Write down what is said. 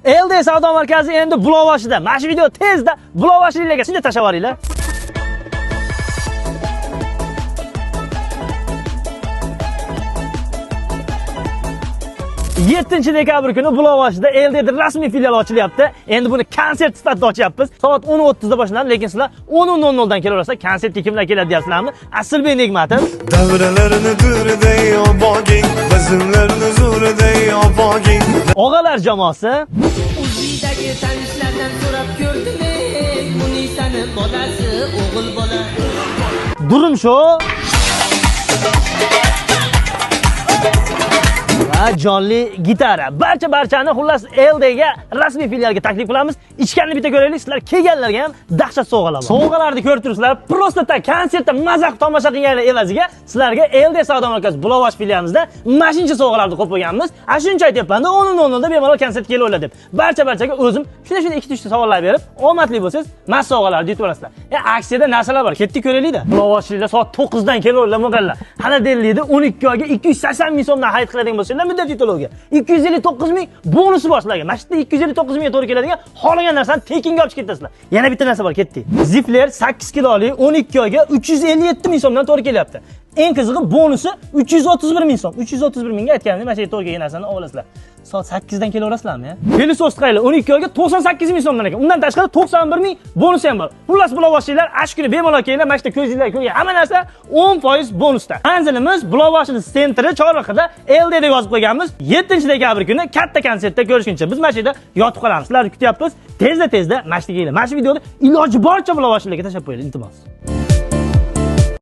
LD savdo markazi endi Bulovoshida. Mana shu video tezda Bulovoshiliklarga shunday tashlab yuboringlar. 7 dekabr kuni Bulovoshida LD'da rasmiy filial ochilyapti. Endi buni konsert sifatida ochyapmiz. Soat 10:30 da boshlanadi, lekin sizlar 10:00 dan kelaverasizlar. Konsertga kimlar keladi deyapsizlarmi? Asilbek Nigmatov. Davralarni durday oboging, bizimlarni zo'riday oboging. Og'alar jamoasi. Uydagi tanishlardan so'rab ko'rdim, Munisani bolasi o'g'il bola. Durum show. Jonli gitara. Barchani xullas LDga rasmiy filialga taklif qilamiz. Ichkanni bitta ko'raylik. Sizlar kelganlarga ham dahshat sovg'alar bor. Sovg'alarni ko'rib turibsizlar. Prosta konsertda mazaq tomosha qilganlar evaziga sizlarga LD savdo markazi Bulovosh filialimizda mashincha sovg'alarni qo'yib qo'yganmiz. Shuncha aytyapman-da, 10:00 da bemalol konsertga kelaverlar deb. Barchaga o'zim shunday ikkita savollar berib, omadli bo'lsangiz, mas sovg'alarni yutib olasizlar. Aksiyada narsalar bor. Ketdik ko'raylik-da. Bulovoshliklar soat 9 dan kelaverlar mo'g'allar. Hali dellikda 12 oyga 280 ming so'mdan xarid qiladigan bo'lsa, muddat yutologiya 259 ming bonusi bor sizlarga. Mana shu 259 mingga to'g'ri keladigan xohlagan narsani tekinga olib ketasizlar. Yana bitta narsa bor, ketdik. Zifler 8 kiloli 12 oyga 357 ming so'mdan to'g'ri kelyapti. Eng qizig'i bonusi 331 ming so'm. 331 mingga aytganim, mana shu to'g'ri kelgan narsani olasizlar. Soat 8 dan kelaverasizlarmi? Pelisos tufayli 12 oyga 98 ming so'mdan ekan. Undan tashqari 91 ming bonusi ham bor. Xullas Bulovoshliklar ash kuni bemalol kelinglar. Mana shu ko'zingizlar ko'rgan hamma narsa 10% bonusda. Manzilimiz Bulovoshning sentri Chorrahada LD deb yozib qo'yganmiz. 7 dekabr kuni katta konsertda ko'rishguncha biz mana shu yerda yotib qolamiz. Sizlarni kutyapmiz. Tezda mana shu kelinglar. Mana shu videoni iloji boricha Bulovoshliklarga tashlab qo'yinglar, iltimos.